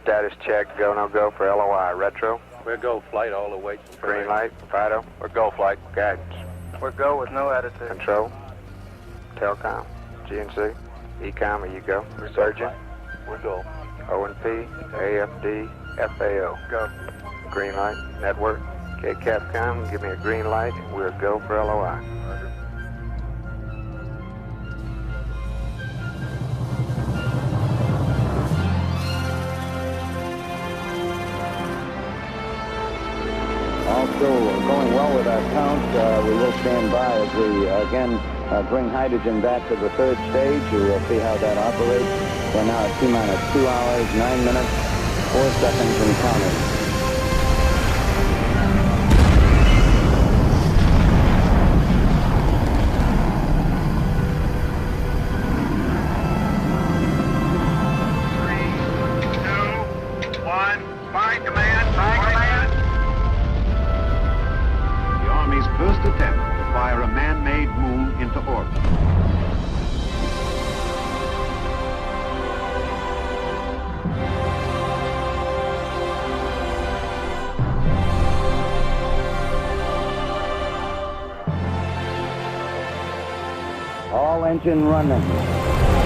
status check, go, no go for LOI. Retro. We're go flight all the way. Green light. Fido. We're go flight. Guidance. We're go with no attitude. Control. Telcom. GNC. Ecom, are you go? Surgeon. We're go. O&P. AFD. FAO. Go. Green light. Network. Okay, Capcom, give me a green light, and we'll go for LOI. Also going well with our count. We will stand by as we again bring hydrogen back to the third stage. We will see how that operates. We're now at T-minus 2 hours, 9 minutes, 4 seconds and counting. First attempt to fire a man-made moon into orbit. All engine running.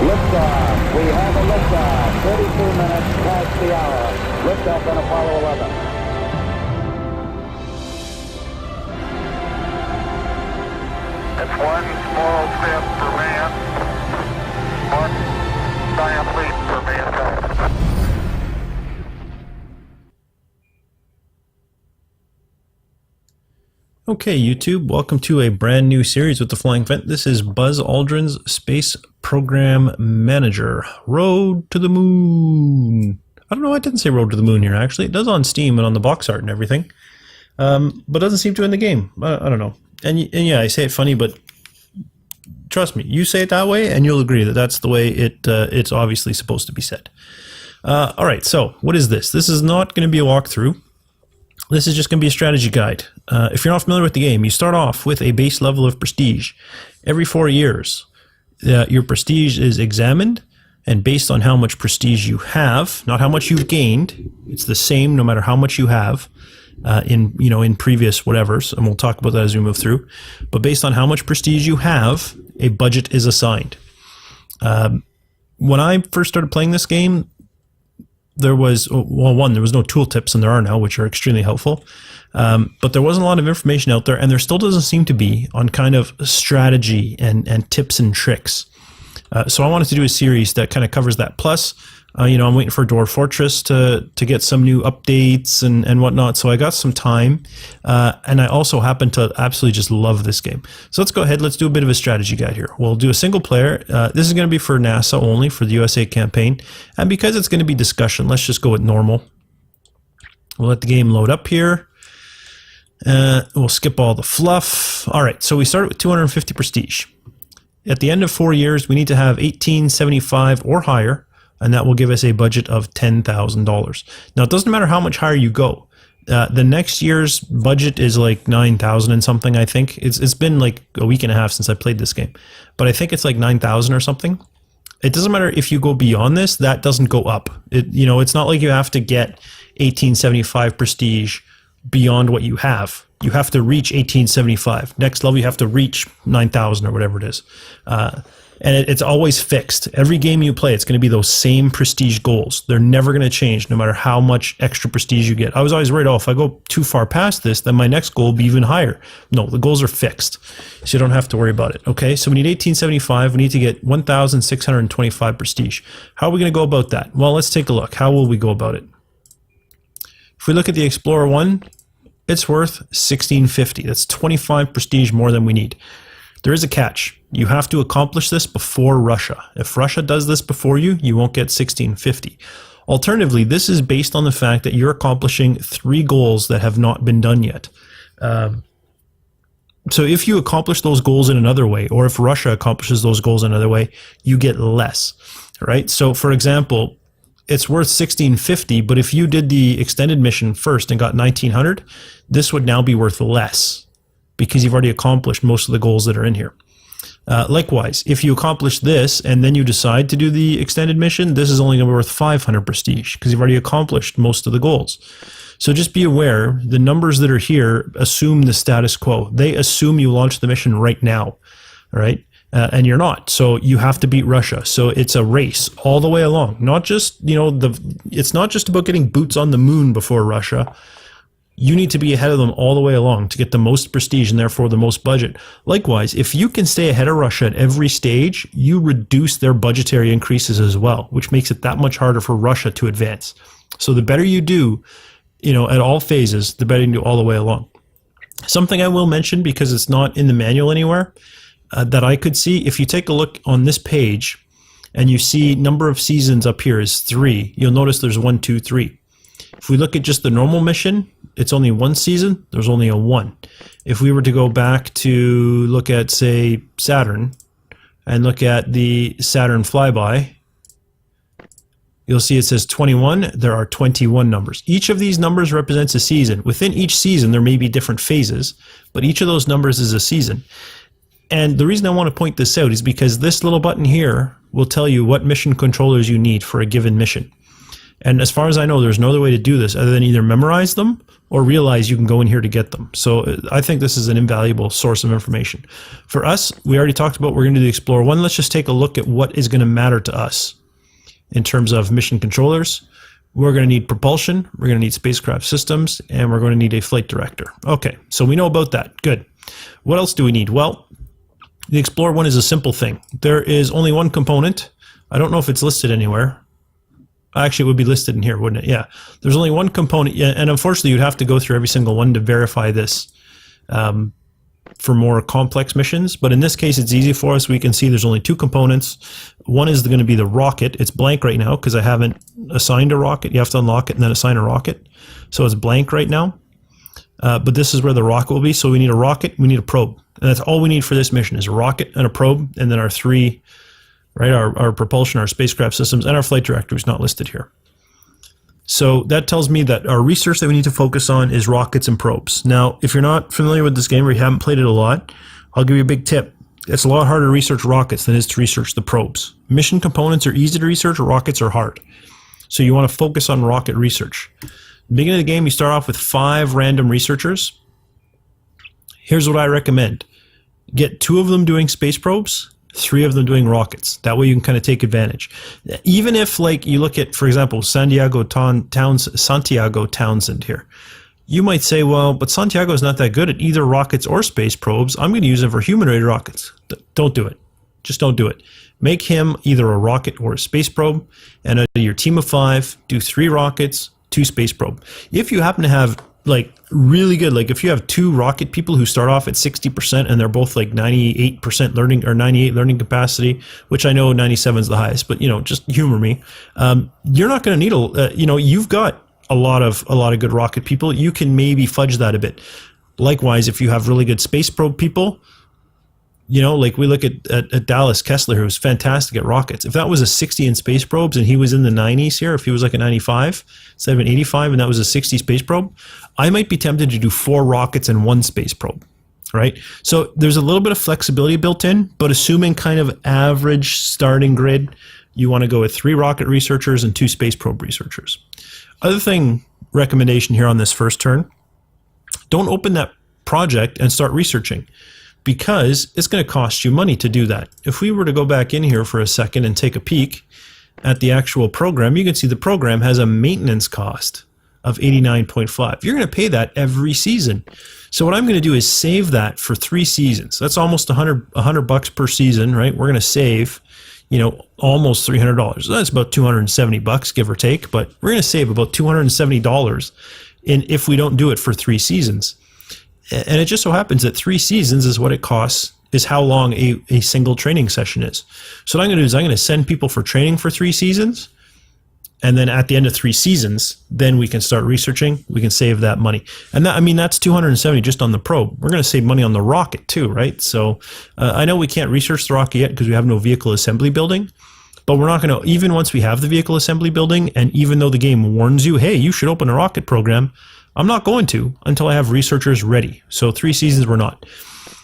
Liftoff. We have a liftoff. 32 minutes past the hour. Liftoff on Apollo 11. It's one small step for man, one giant leap for mankind. Okay, YouTube, welcome to a brand new series with the Flying Phent. This is Buzz Aldrin's Space Program Manager. Road to the Moon. I don't know, I didn't say Road to the Moon here, actually. It does on Steam and on the box art and everything. But doesn't seem to in the game. I don't know. And yeah, I say it funny, but trust me, you say it that way and you'll agree that that's the way it's obviously supposed to be said. All right, so what is this? This is not going to be a walkthrough. This is just going to be a strategy guide. If you're not familiar with the game, you start off with a base level of prestige. Every 4 years, your prestige is examined, and based on how much prestige you have, not how much you've gained, it's the same no matter how much you have, in previous whatevers, and we'll talk about that as we move through. But based on how much prestige you have, a budget is assigned. When I first started playing this game, there was, well, there was no tooltips, and there are now, which are extremely helpful. But there wasn't a lot of information out there, and there still doesn't seem to be on kind of strategy and tips and tricks. So I wanted to do a series that kind of covers that. Plus, I'm waiting for Dwarf Fortress to get some new updates and whatnot. So I got some time, and I also happen to absolutely just love this game. So let's go ahead. Let's do a bit of a strategy guide here. We'll do a single player. This is going to be for NASA only, for the USA campaign. And because it's going to be discussion, let's just go with normal. We'll let the game load up here. We'll skip all the fluff. All right, so we started with 250 prestige. At the end of 4 years, we need to have 1875 or higher, and that will give us a budget of $10,000. Now, it doesn't matter how much higher you go. The next year's budget is like 9,000 and something, I think. It's been like a week and a half since I played this game, but I think it's like 9,000 or something. It doesn't matter if you go beyond this, that doesn't go up. It's not like you have to get 1875 prestige beyond what you have. You have to reach 1875. Next level, you have to reach 9,000 or whatever it is. And it's always fixed. Every game you play, it's going to be those same prestige goals. They're never going to change no matter how much extra prestige you get. I was always worried, if I go too far past this, then my next goal will be even higher. No, the goals are fixed, so you don't have to worry about it. Okay, so we need 1875. We need to get 1,625 prestige. How are we going to go about that? Well, let's take a look. How will we go about it? If we look at the Explorer 1, it's worth 1,650. That's 25 prestige more than we need. There is a catch. You have to accomplish this before Russia. If Russia does this before you, you won't get 1,650. Alternatively, this is based on the fact that you're accomplishing 3 goals that have not been done yet. So if you accomplish those goals in another way, or if Russia accomplishes those goals in another way, you get less, right? So for example, it's worth 1,650, but if you did the extended mission first and got 1,900, this would now be worth less, because you've already accomplished most of the goals that are in here. Likewise, if you accomplish this and then you decide to do the extended mission, this is only going to be worth 500 prestige because you've already accomplished most of the goals. So just be aware, the numbers that are here assume the status quo. They assume you launch the mission right now, all right? And you're not. So you have to beat Russia. So it's a race all the way along. Not just, it's not just about getting boots on the moon before Russia. You need to be ahead of them all the way along to get the most prestige and therefore the most budget. Likewise, if you can stay ahead of Russia at every stage, you reduce their budgetary increases as well, which makes it that much harder for Russia to advance. So the better you do, at all phases, the better you do all the way along. Something I will mention, because it's not in the manual anywhere, that I could see, if you take a look on this page and you see number of seasons up here is 3, you'll notice there's 1, 2, 3. If we look at just the normal mission, it's only 1 season, there's only a 1. If we were to go back to look at, say, Saturn, and look at the Saturn flyby, you'll see it says 21, there are 21 numbers. Each of these numbers represents a season. Within each season, there may be different phases, but each of those numbers is a season. And the reason I want to point this out is because this little button here will tell you what mission controllers you need for a given mission. And as far as I know, there's no other way to do this other than either memorize them or realize you can go in here to get them. So I think this is an invaluable source of information. For us, we already talked about we're going to do the Explorer 1. Let's just take a look at what is going to matter to us in terms of mission controllers. We're going to need propulsion, we're going to need spacecraft systems, and we're going to need a flight director. Okay, so we know about that. Good. What else do we need? Well, the Explorer 1 is a simple thing. There is only one component. I don't know if it's listed anywhere. Actually, it would be listed in here, wouldn't it? Yeah. There's only one component, and unfortunately, you'd have to go through every single one to verify this for more complex missions. But in this case, it's easy for us. We can see there's only 2 components. One is going to be the rocket. It's blank right now because I haven't assigned a rocket. You have to unlock it and then assign a rocket. So it's blank right now. But this is where the rocket will be. So we need a rocket, we need a probe. And that's all we need for this mission is a rocket and a probe, and then our 3... right, our propulsion, our spacecraft systems, and our flight director is not listed here. So that tells me that our research that we need to focus on is rockets and probes. Now, if you're not familiar with this game or you haven't played it a lot, I'll give you a big tip. It's a lot harder to research rockets than it is to research the probes. Mission components are easy to research, rockets are hard. So you want to focus on rocket research. Beginning of the game, you start off with 5 random researchers. Here's what I recommend. Get 2 of them doing space probes, 3 of them doing rockets. That way you can kind of take advantage. Even if, like, you look at, for example, Santiago Townsend here, you might say, well, but Santiago is not that good at either rockets or space probes. I'm going to use him for humanoid rockets. Don't do it. Just don't do it. Make him either a rocket or a space probe, and out of your team of 5, do 3 rockets, 2 space probe. If you happen to have, like, really good, like if you have 2 rocket people who start off at 60% and they're both like 98% learning or 98 learning capacity, which I know 97 is the highest, but just humor me. You're not going to need you've got a lot of good rocket people. You can maybe fudge that a bit. Likewise, if you have really good space probe people, like we look at Dallas Kessler, who's fantastic at rockets. If that was a 60 in space probes and he was in the 90s here, if he was like a 95 instead of an 85 and that was a 60 space probe, I might be tempted to do 4 rockets and 1 space probe, right? So there's a little bit of flexibility built in, but assuming kind of average starting grid, you want to go with 3 rocket researchers and 2 space probe researchers. Other thing, recommendation here on this first turn, don't open that project and start researching, because it's going to cost you money to do that. If we were to go back in here for a second and take a peek at the actual program, you can see the program has a maintenance cost of 89.5. You're going to pay that every season. So what I'm going to do is save that for 3 seasons. That's almost $100 per season, right? We're going to save, almost $300. That's about $270, give or take, but we're going to save about $270 if we don't do it for 3 seasons. And it just so happens that 3 seasons is what it costs, is how long a single training session is. So what I'm going to do is I'm going to send people for training for 3 seasons. And then at the end of 3 seasons, then we can start researching. We can save that money. And that's $270 just on the probe. We're going to save money on the rocket too, right? So I know we can't research the rocket yet because we have no vehicle assembly building. But we're not going to, even once we have the vehicle assembly building, and even though the game warns you, hey, you should open a rocket program, I'm not going to until I have researchers ready. So 3 seasons we're not.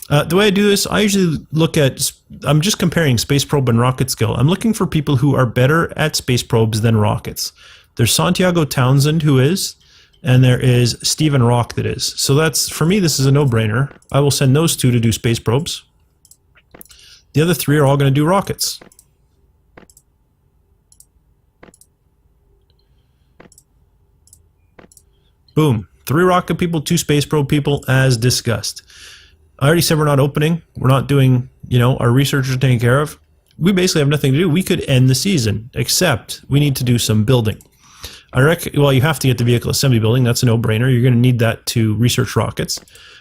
The way I do this, I usually look at, I'm just comparing space probe and rocket skill. I'm looking for people who are better at space probes than rockets. There's Santiago Townsend, who is, and there is Stephen Rock that is. So that's, for me, this is a no-brainer. I will send those two to do space probes. The other three are all going to do rockets. Boom. 3 rocket people, 2 space probe people, as discussed. I already said we're not opening. We're not doing, our researchers taking care of. We basically have nothing to do. We could end the season, except we need to do some building. Well, you have to get the vehicle assembly building. That's a no-brainer. You're going to need that to research rockets.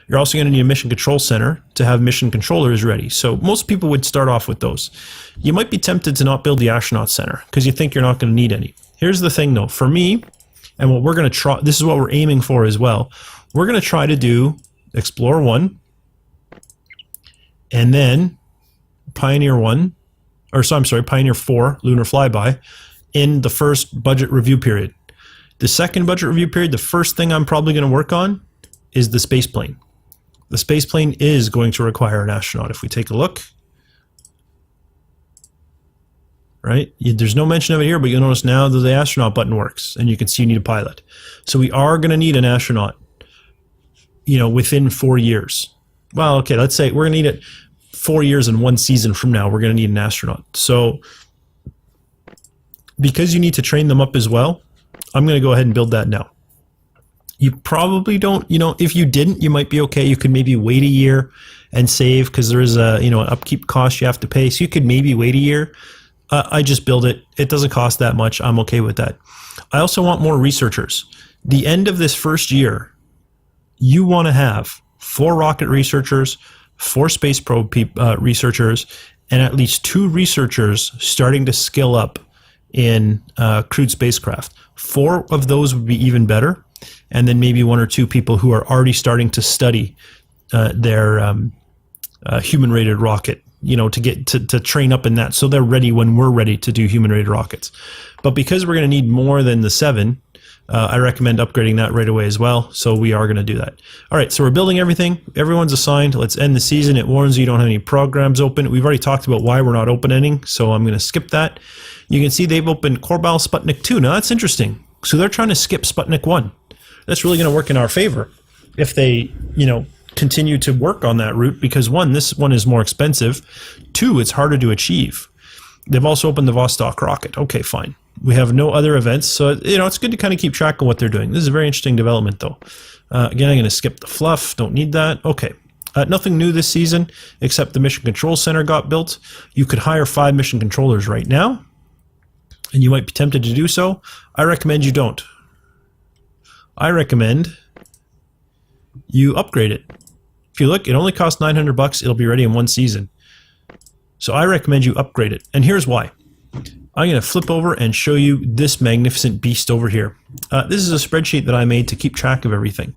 You're also going to need a mission control center to have mission controllers ready. So most people would start off with those. You might be tempted to not build the astronaut center because you think you're not going to need any. Here's the thing, though. For me, and what we're going to try, this is what we're aiming for as well. We're going to try to do Explorer 1, and then Pioneer 4, Lunar Flyby, in the first budget review period. The second budget review period, the first thing I'm probably going to work on is the space plane. The space plane is going to require an astronaut. If we take a look, right? There's no mention of it here, but you'll notice now that the astronaut button works, and you can see you need a pilot. So we are going to need an astronaut, within 4 years. Well, okay, let's say we're going to need it 4 years and 1 season from now. We're going to need an astronaut. So because you need to train them up as well, I'm going to go ahead and build that now. You probably don't, if you didn't, you might be okay. You could maybe wait a year and save because there is an upkeep cost you have to pay. So you could maybe wait a year. I just build it. It doesn't cost that much. I'm okay with that. I also want more researchers. The end of this first year, you want to have 4 rocket researchers, 4 space probe researchers, and at least 2 researchers starting to skill up in crewed spacecraft. 4 of those would be even better, and then maybe 1 or 2 people who are already starting to study their human-rated rocket, to get to train up in that, so they're ready when we're ready to do human-rated rockets. But because we're going to need more than the 7, I recommend upgrading that right away as well. So we are going to do that. All right, so we're building everything. Everyone's assigned. Let's end the season. It warns you don't have any programs open. We've already talked about why we're not opening, so I'm going to skip that. You can see they've opened Korbal Sputnik 2. Now that's interesting. So they're trying to skip Sputnik 1. That's really going to work in our favor if they, continue to work on that route, because 1, this one is more expensive. 2, it's harder to achieve. They've also opened the Vostok rocket. Okay, fine. We have no other events, so it's good to kind of keep track of what they're doing. This is a very interesting development, though. Again, I'm going to skip the fluff. Don't need that. Okay. Nothing new this season, except the Mission Control Center got built. You could hire 5 mission controllers right now, and you might be tempted to do so. I recommend you don't. I recommend you upgrade it. If you look, it only costs $900. It'll be ready in 1 season. So I recommend you upgrade it. And here's why. I'm going to flip over and show you this magnificent beast over here. This is a spreadsheet that I made to keep track of everything.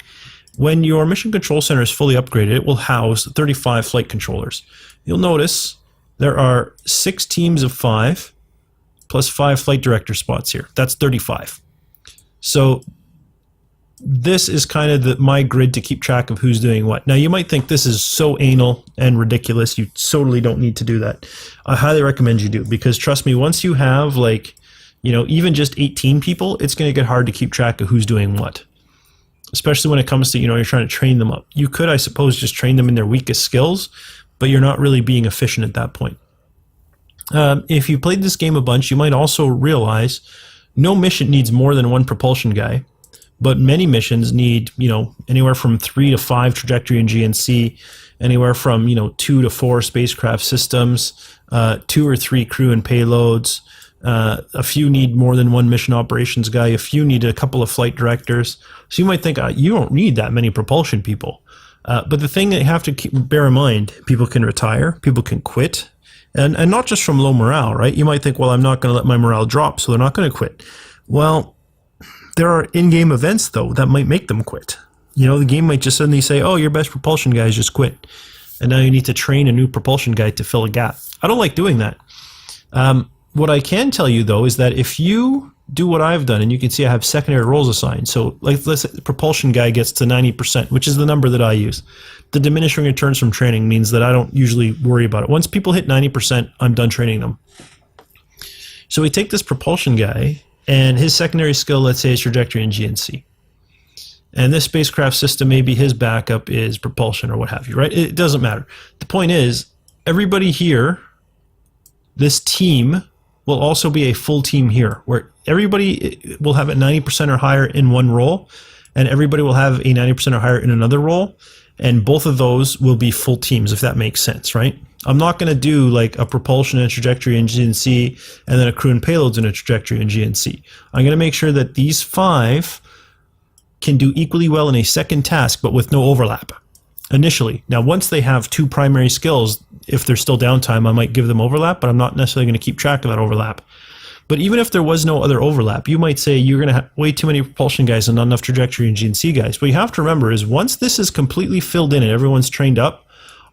When your Mission Control Center is fully upgraded, it will house 35 flight controllers. You'll notice there are 6 teams of 5 plus 5 flight director spots here. That's 35. So this is kind of my grid to keep track of who's doing what. Now, you might think this is so anal and ridiculous. You totally don't need to do that. I highly recommend you do, because trust me, once you have even just 18 people, it's going to get hard to keep track of who's doing what, especially when it comes to, you're trying to train them up. You could, I suppose, just train them in their weakest skills, but you're not really being efficient at that point. If you played this game a bunch, you might also realize no mission needs more than 1 propulsion guy. But many missions need, anywhere from 3 to 5 trajectory and GNC, anywhere from, 2 to 4 spacecraft systems, 2 or 3 crew and payloads. A few need more than 1 mission operations guy. A few need a couple of flight directors. So you might think, you don't need that many propulsion people. But the thing that you have to bear in mind, people can retire, people can quit, and not just from low morale, right? You might think, well, I'm not going to let my morale drop, so they're not going to quit. Well, there are in-game events, though, that might make them quit. The game might just suddenly say, oh, your best propulsion guy just quit. And now you need to train a new propulsion guy to fill a gap. I don't like doing that. What I can tell you, though, is that if you do what I've done, and you can see I have secondary roles assigned. So like, let's say the propulsion guy gets to 90%, which is the number that I use. The diminishing returns from training means that I don't usually worry about it. Once people hit 90%, I'm done training them. So we take this propulsion guy, and his secondary skill, let's say, is trajectory and GNC. And this spacecraft system, maybe his backup is propulsion or what have you, right? It doesn't matter. The point is, everybody here, this team, will also be a full team here, where everybody will have a 90% or higher in one role, and everybody will have a 90% or higher in another role, and both of those will be full teams, if that makes sense, right? I'm not going to do like a propulsion and trajectory in GNC, and then a crew and payloads and a trajectory in GNC. I'm going to make sure that these 5 can do equally well in a second task, but with no overlap initially. Now, once they have 2 primary skills, if there's still downtime, I might give them overlap, but I'm not necessarily going to keep track of that overlap. But even if there was no other overlap, you might say you're going to have way too many propulsion guys and not enough trajectory and GNC guys. What you have to remember is once this is completely filled in and everyone's trained up,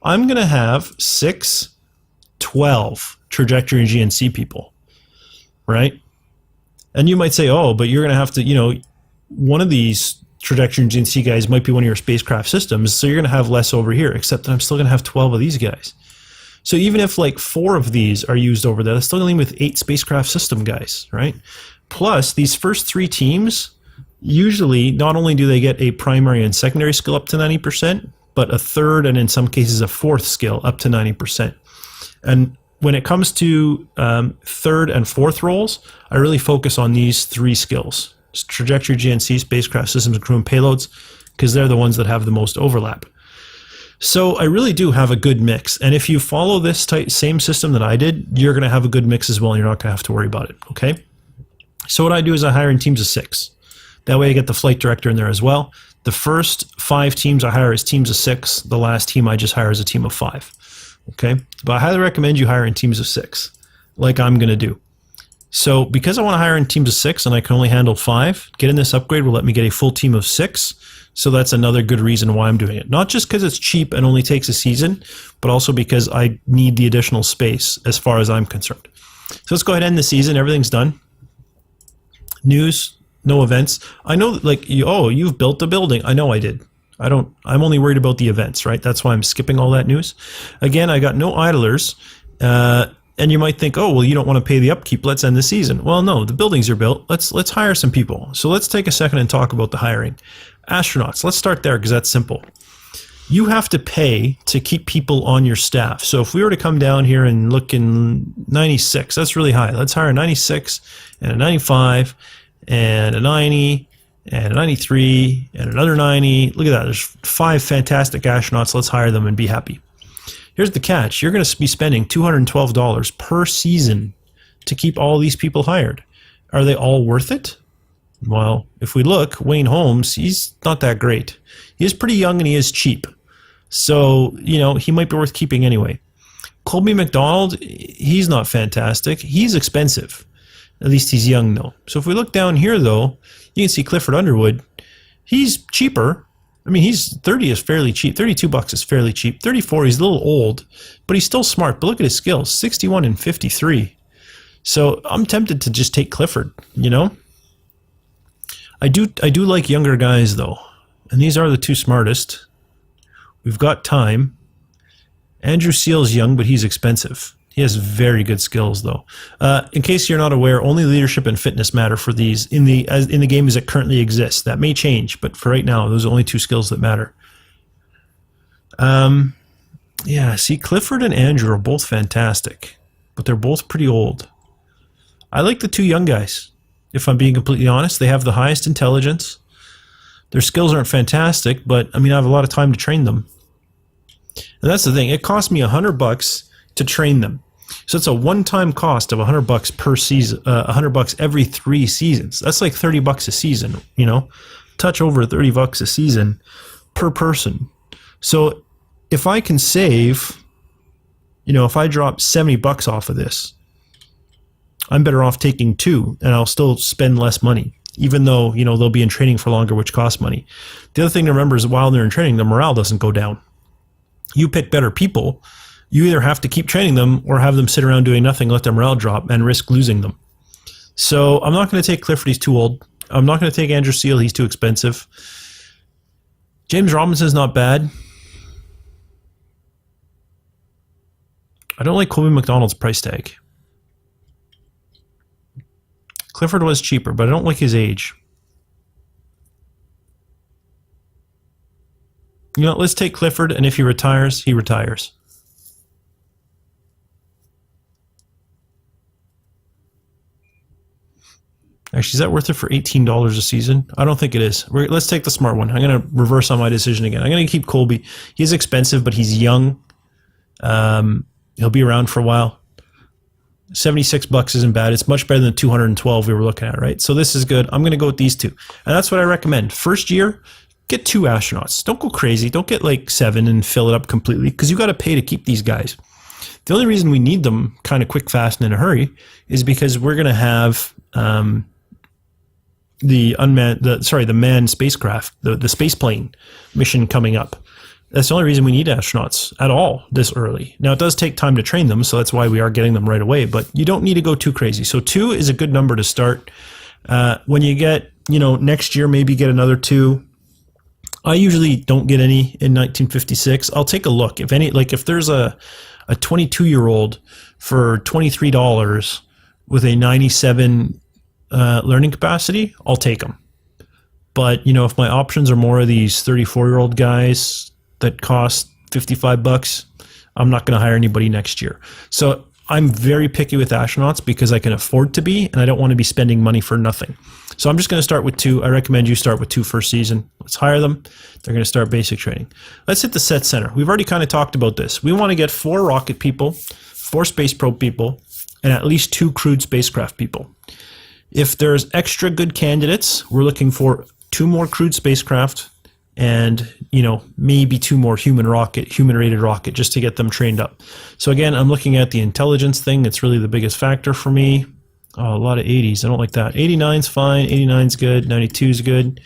I'm going to have 12 trajectory and GNC people, right? And you might say, oh, but you're going to have to, one of these trajectory and GNC guys might be one of your spacecraft systems, so you're going to have less over here, except that I'm still going to have 12 of these guys. So even if like 4 of these are used over there, that's still going to leave with 8 spacecraft system guys, right? Plus, these first 3 teams, usually not only do they get a primary and secondary skill up to 90%, but a third and in some cases a 4th skill up to 90%. And when it comes to 3rd and 4th roles, I really focus on these 3 skills: trajectory, GNC, spacecraft systems, and crew and payloads, because they're the ones that have the most overlap. So I really do have a good mix. And if you follow this same system that I did, you're going to have a good mix as well, and you're not going to have to worry about it, okay? So what I do is I hire in teams of 6. That way I get the flight director in there as well. The first 5 teams I hire as teams of 6. The last team I just hire as a team of 5, okay? But I highly recommend you hire in teams of 6, like I'm going to do. So because I want to hire in teams of 6 and I can only handle 5, getting this upgrade will let me get a full team of 6. So that's another good reason why I'm doing it. Not just because it's cheap and only takes a season, but also because I need the additional space as far as I'm concerned. So let's go ahead and end the season. Everything's done. News, no events. I know, like, you've built a building. I know I did. I'm only worried about the events, right? That's why I'm skipping all that news. Again, I got no idlers. And you might think, oh, well, you don't want to pay the upkeep. Let's end the season. Well, no, the buildings are built. Let's hire some people. So let's take a second and talk about the hiring. Astronauts, let's start there because that's simple. You have to pay to keep people on your staff. So if we were to come down here and look in 96, that's really high. Let's hire a 96 and a 95 and a 90 and a 93 and another 90. Look at that. There's 5 fantastic astronauts. Let's hire them and be happy. Here's the catch. You're going to be spending $212 per season to keep all these people hired. Are they all worth it? Well, if we look, Wayne Holmes, he's not that great. He is pretty young and he is cheap. So, he might be worth keeping anyway. Colby McDonald, he's not fantastic. He's expensive. At least he's young, though. So if we look down here, though, you can see Clifford Underwood. He's cheaper. I mean, 30 is fairly cheap. $32 is fairly cheap. 34, he's a little old, but he's still smart. But look at his skills, 61 and 53. So I'm tempted to just take Clifford, I do like younger guys, though. And these are the 2 smartest. We've got time. Andrew Seale's young, but he's expensive. He has very good skills, though. In case you're not aware, only leadership and fitness matter for these in the game as it currently exists. That may change, but for right now, those are only 2 skills that matter. Yeah, see, Clifford and Andrew are both fantastic, but they're both pretty old. I like the 2 young guys. If I'm being completely honest, they have the highest intelligence. Their skills aren't fantastic, but I have a lot of time to train them. And that's the thing. It cost me $100 to train them. So it's a one-time cost of $100 per season, $100 every 3 seasons. That's like $30 a season, touch over $30 a season per person. So if I can save, if I drop $70 off of this, I'm better off taking 2 and I'll still spend less money, even though, they'll be in training for longer, which costs money. The other thing to remember is while they're in training, the morale doesn't go down. You pick better people, you either have to keep training them or have them sit around doing nothing, let their morale drop and risk losing them. So I'm not going to take Clifford. He's too old. I'm not going to take Andrew Seal. He's too expensive. James Robinson's not bad. I don't like Colby McDonald's price tag. Clifford was cheaper, but I don't like his age. You know, let's take Clifford, and if he retires, he retires. Actually, is that worth it for $18 a season? I don't think it is. Let's take the smart one. I'm going to reverse on my decision again. I'm going to keep Colby. He's expensive, but he's young. He'll be around for a while. $76 isn't bad. It's much better than the $212 we were looking at, right? So this is good. I'm going to go with these two. And that's what I recommend. First year, get 2 astronauts. Don't go crazy. Don't get like 7 and fill it up completely, because you got to pay to keep these guys. The only reason we need them kind of quick, fast, and in a hurry is because we're going to have the manned spacecraft, the space plane mission coming up. That's the only reason we need astronauts at all this early. Now, it does take time to train them, so that's why we are getting them right away, but you don't need to go too crazy. So 2 is a good number to start. When you get, next year, maybe get another 2. I usually don't get any in 1956. I'll take a look. If there's a 22-year-old for $23 with a 97 learning capacity, I'll take them. But, if my options are more of these 34-year-old guys that cost $55, I'm not going to hire anybody next year. So I'm very picky with astronauts because I can afford to be, and I don't want to be spending money for nothing. So I'm just going to start with 2. I recommend you start with 2 first season. Let's hire them. They're going to start basic training. Let's hit the set center. We've already kind of talked about this. We want to get 4 rocket people, 4 space probe people, and at least 2 crewed spacecraft people. If there's extra good candidates, we're looking for 2 more crewed spacecraft and, maybe 2 more human-rated rocket just to get them trained up. So again, I'm looking at the intelligence thing. It's really the biggest factor for me. Oh, a lot of 80s. I don't like that. 89's fine. 89's good. 92's good.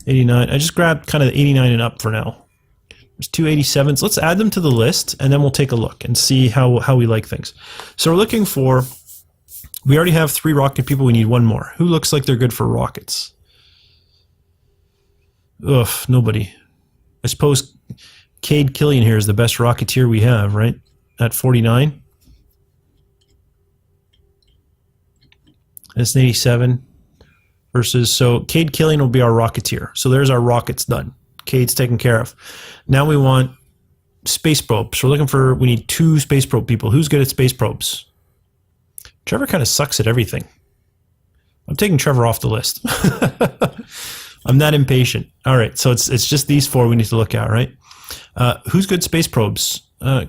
89. I just grabbed kind of the 89 and up for now. There's 2 87s. Let's add them to the list, and then we'll take a look and see how we like things. So we're looking for, we already have 3 rocket people. We need 1 more. Who looks like they're good for rockets? Ugh, nobody. I suppose Cade Killian here is the best rocketeer we have, right? At 49. That's an 87 versus, so Cade Killian will be our rocketeer. So there's our rockets done. Cade's taken care of. Now we want space probes. So we need 2 space probe people. Who's good at space probes? Trevor kind of sucks at everything. I'm taking Trevor off the list. I'm that impatient. All right, so it's just these 4 we need to look at, right? Who's good space probes?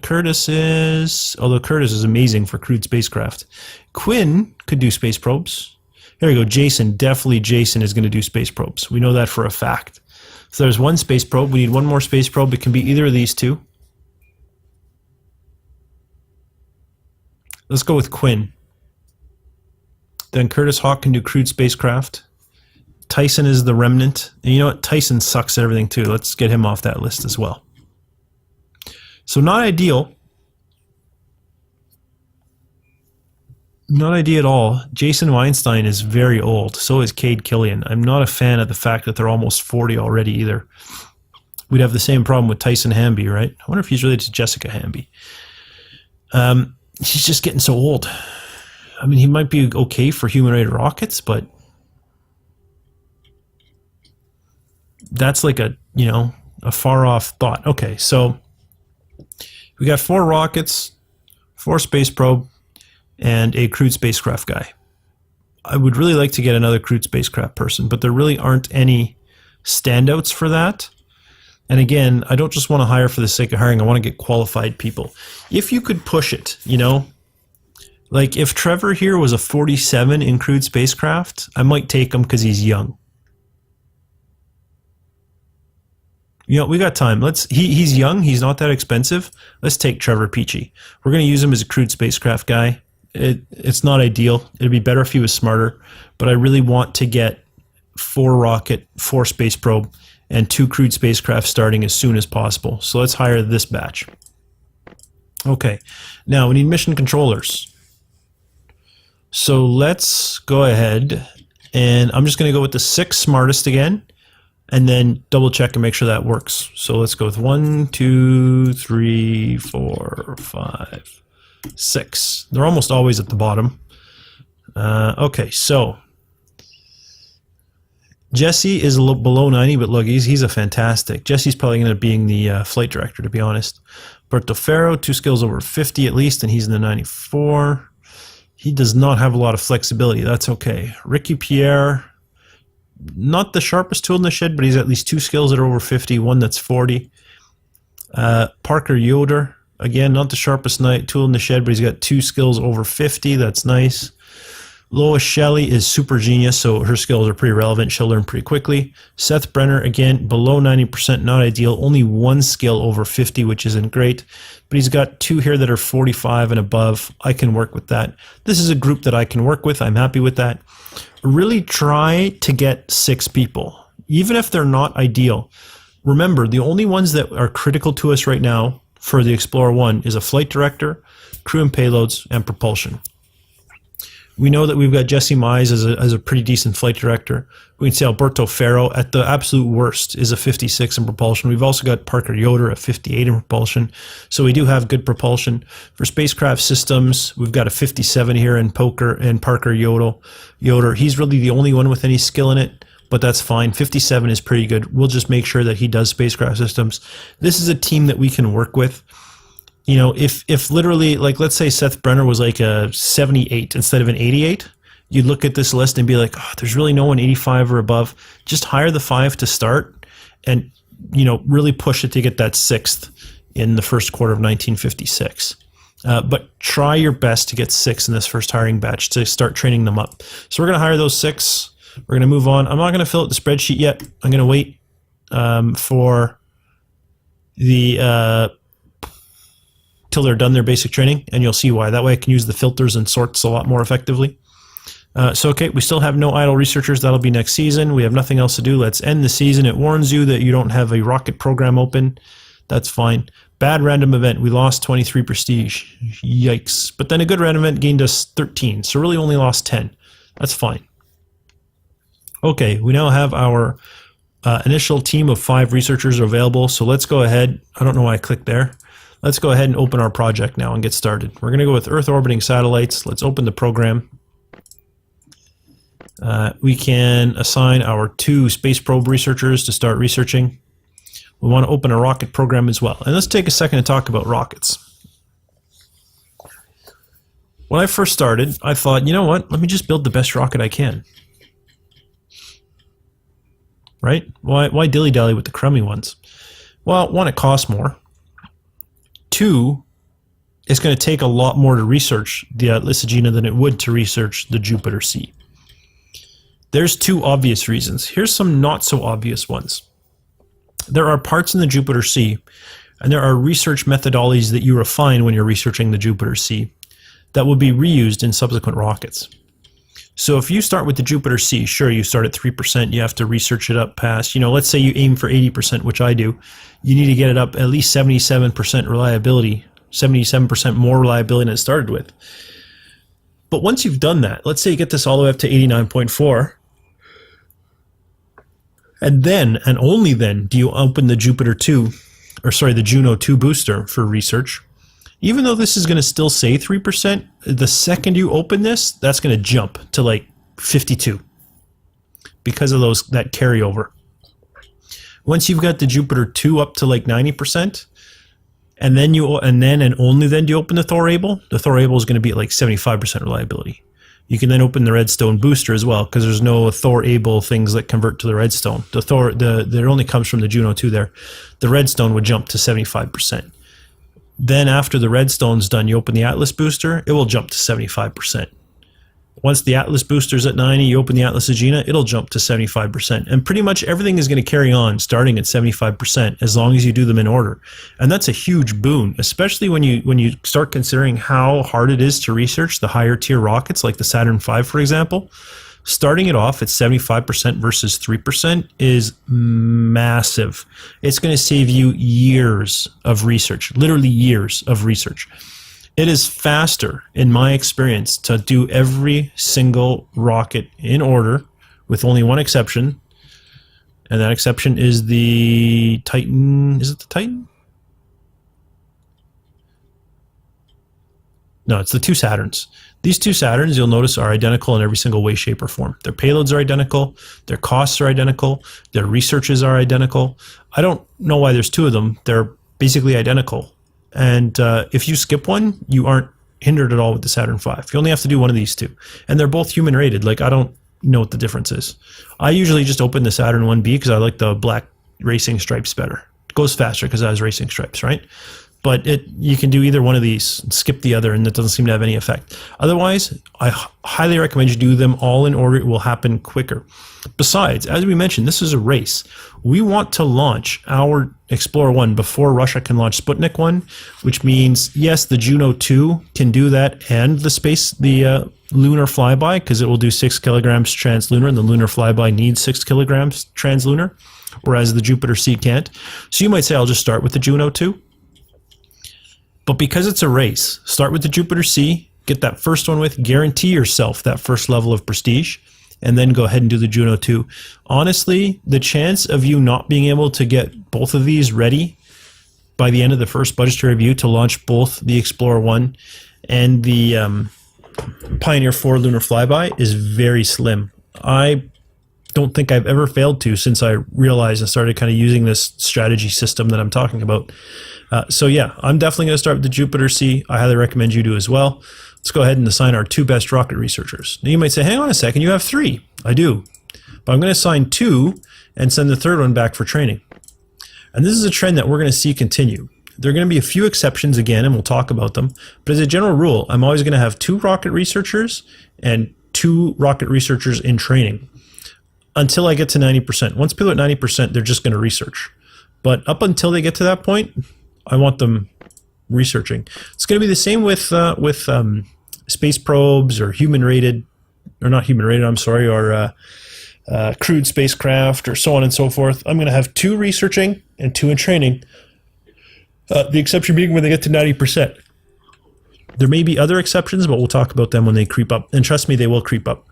Curtis is, although Curtis is amazing for crewed spacecraft. Quinn could do space probes. Here we go, Jason. Definitely Jason is going to do space probes. We know that for a fact. So there's 1 space probe. We need 1 more space probe. It can be either of these 2. Let's go with Quinn. Then Curtis Hawk can do crewed spacecraft. Tyson is the remnant. And you know what? Tyson sucks at everything too. Let's get him off that list as well. So not ideal. Not ideal at all. Jason Weinstein is very old. So is Cade Killian. I'm not a fan of the fact that they're almost 40 already either. We'd have the same problem with Tyson Hamby, right? I wonder if he's related to Jessica Hamby. He's just getting so old. I mean, he might be okay for human-rated rockets, but that's like a far-off thought. Okay, so we got 4 rockets, 4 space probe, and a crewed spacecraft guy. I would really like to get another crewed spacecraft person, but there really aren't any standouts for that. And again, I don't just want to hire for the sake of hiring. I want to get qualified people. If you could push it, like if Trevor here was a 47 in crewed spacecraft, I might take him because he's young. We got time. He's young. He's not that expensive. Let's take Trevor Peachy. We're going to use him as a crewed spacecraft guy. It's not ideal. It'd be better if he was smarter, but I really want to get 4 rocket, 4 space probe, and 2 crewed spacecraft starting as soon as possible. So let's hire this batch. Okay. Now we need mission controllers. So let's go ahead, and I'm just going to go with the 6 smartest again, and then double check and make sure that works. So let's go with 1, 2, 3, 4, 5, 6. They're almost always at the bottom. Okay, so Jesse is a little below 90, but look, he's a fantastic. Jesse's probably going to be being the flight director, to be honest. Bertofero, 2 skills over 50 at least, and he's in the 94. He does not have a lot of flexibility. That's okay. Ricky Pierre, not the sharpest tool in the shed, but he's at least 2 skills that are over 50, 1 that's 40. Parker Yoder, again, not the sharpest tool in the shed, but he's got 2 skills over 50. That's nice. Lois Shelley is super genius, so her skills are pretty relevant. She'll learn pretty quickly. Seth Brenner, again, below 90%, not ideal. Only 1 skill over 50, which isn't great. But he's got 2 here that are 45 and above. I can work with that. This is a group that I can work with. I'm happy with that. Really try to get 6 people, even if they're not ideal. Remember, the only ones that are critical to us right now for the Explorer 1 is a flight director, crew and payloads, and propulsion. We know that we've got Jesse Mize as a pretty decent flight director. We can see Alberto Ferro at the absolute worst is a 56 in propulsion. We've also got Parker Yoder at 58 in propulsion. So we do have good propulsion. For spacecraft systems, we've got a 57 here in Parker Yoder. He's really the only one with any skill in it, but that's fine. 57 is pretty good. We'll just make sure that he does spacecraft systems. This is a team that we can work with. You know, if literally, like, let's say Seth Brenner was like a 78 instead of an 88, you'd look at this list and be like, oh, there's really no one 85 or above. Just hire the 5 to start and, you know, really push it to get that 6th in the first quarter of 1956. But try your best to get 6 in this first hiring batch to start training them up. So we're going to hire those 6. We're going to move on. I'm not going to fill out the spreadsheet yet. I'm going to wait for the... till they're done their basic training, and you'll see why. That way I can use the filters and sorts a lot more effectively. Okay, we still have no idle researchers. That'll be next season. We have nothing else to do. Let's end the season. It warns you that you don't have a rocket program open. That's fine. Bad random event. We lost 23 prestige. Yikes. But then a good random event gained us 13, so really only lost 10. That's fine. Okay, we now have our initial team of 5 researchers available, so let's go ahead. I don't know why I clicked there. Let's go ahead and open our project now and get started. We're going to go with Earth orbiting satellites. Let's open the program. We can assign our 2 space probe researchers to start researching. We want to open a rocket program as well. And let's take a second to talk about rockets. When I first started, I thought, you know what? Let me just build the best rocket I can. Right? Why dilly-dally with the crummy ones? Well, 1, it costs more. 2, it's going to take a lot more to research the Atlas Agena than it would to research the Jupiter C. There's 2 obvious reasons. Here's some not so obvious ones. There are parts in the Jupiter C, and there are research methodologies that you refine when you're researching the Jupiter C that will be reused in subsequent rockets. So if you start with the Jupiter C, sure, you start at 3%, you have to research it up past, you know, let's say you aim for 80%, which I do. You need to get it up at least 77% reliability, 77% more reliability than it started with. But once you've done that, let's say you get this all the way up to 89.4, and then, and only then, do you open the the Juno 2 booster for research. Even though this is going to still say 3%, the second you open this, that's going to jump to like 52 because of that carryover. Once you've got the Jupiter 2 up to like 90%, and only then do you open the Thor Able. The Thor Able is going to be at like 75% reliability. You can then open the Redstone booster as well, because there's no Thor Able things that convert to the Redstone. It only comes from the Juno 2 there. The Redstone would jump to 75%. Then after the Redstone's done, you open the Atlas booster, it will jump to 75%. Once the Atlas booster's at 90, you open the Atlas Agena, it'll jump to 75%. And pretty much everything is going to carry on starting at 75% as long as you do them in order. And that's a huge boon, especially when you start considering how hard it is to research the higher tier rockets like the Saturn V, for example. Starting it off at 75% versus 3% is massive. It's going to save you years of research, literally years of research. It is faster, in my experience, to do every single rocket in order, with only one exception. And that exception is the Titan. Is it the Titan? No, it's the two Saturns. These two Saturns, you'll notice, are identical in every single way, shape, or form. Their payloads are identical. Their costs are identical. Their researches are identical. I don't know why there's two of them. They're basically identical. And if you skip one, you aren't hindered at all with the Saturn V. You only have to do one of these two. And they're both human rated. Like, I don't know what the difference is. I usually just open the Saturn 1B because I like the black racing stripes better. It goes faster because it has racing stripes, right? But you can do either one of these, skip the other, and it doesn't seem to have any effect. Otherwise, I highly recommend you do them all in order. It will happen quicker. Besides, as we mentioned, this is a race. We want to launch our Explorer 1 before Russia can launch Sputnik 1, which means, yes, the Juno 2 can do that, and the lunar flyby, because it will do 6 kilograms translunar, and the lunar flyby needs 6 kilograms translunar, whereas the Jupiter C can't. So you might say, I'll just start with the Juno 2. But because it's a race, start with the Jupiter C, get that first one with, guarantee yourself that first level of prestige, and then go ahead and do the Juno 2. Honestly, the chance of you not being able to get both of these ready by the end of the first budgetary review to launch both the Explorer 1 and the Pioneer 4 lunar flyby is very slim. I don't think I've ever failed to since I realized and started kind of using this strategy system that I'm talking about. So yeah, I'm definitely going to start with the Jupiter C. I highly recommend you do as well. Let's go ahead and assign our 2 best rocket researchers. Now you might say, hang on a second, you have 3. I do. But I'm going to assign 2 and send the third one back for training. And this is a trend that we're going to see continue. There are going to be a few exceptions again, and we'll talk about them. But as a general rule, I'm always going to have 2 rocket researchers and 2 rocket researchers in training until I get to 90%. Once people are at 90%, they're just going to research. But up until they get to that point, I want them researching. It's going to be the same with space probes or human-rated, or not human-rated, I'm sorry, or crewed spacecraft or so on and so forth. I'm going to have 2 researching and 2 in training. The exception being when they get to 90%. There may be other exceptions, but we'll talk about them when they creep up. And trust me, they will creep up.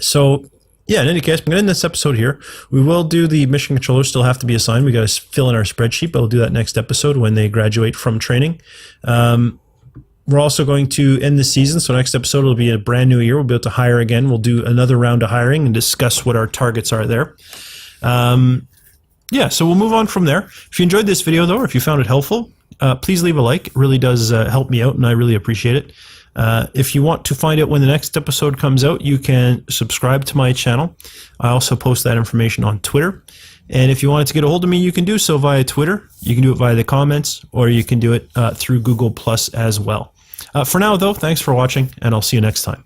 So yeah, in any case, I'm going to end this episode here. We will do the mission controllers still have to be assigned. We got to fill in our spreadsheet, but we'll do that next episode when they graduate from training. We're also going to end the season, so next episode will be a brand new year. We'll be able to hire again. We'll do another round of hiring and discuss what our targets are there. Yeah, so we'll move on from there. If you enjoyed this video, though, or if you found it helpful, please leave a like. It really does help me out, and I really appreciate it. If you want to find out when the next episode comes out, you can subscribe to my channel. I also post that information on Twitter. And if you wanted to get a hold of me, you can do so via Twitter. You can do it via the comments, or you can do it through Google Plus as well. For now, though, thanks for watching, and I'll see you next time.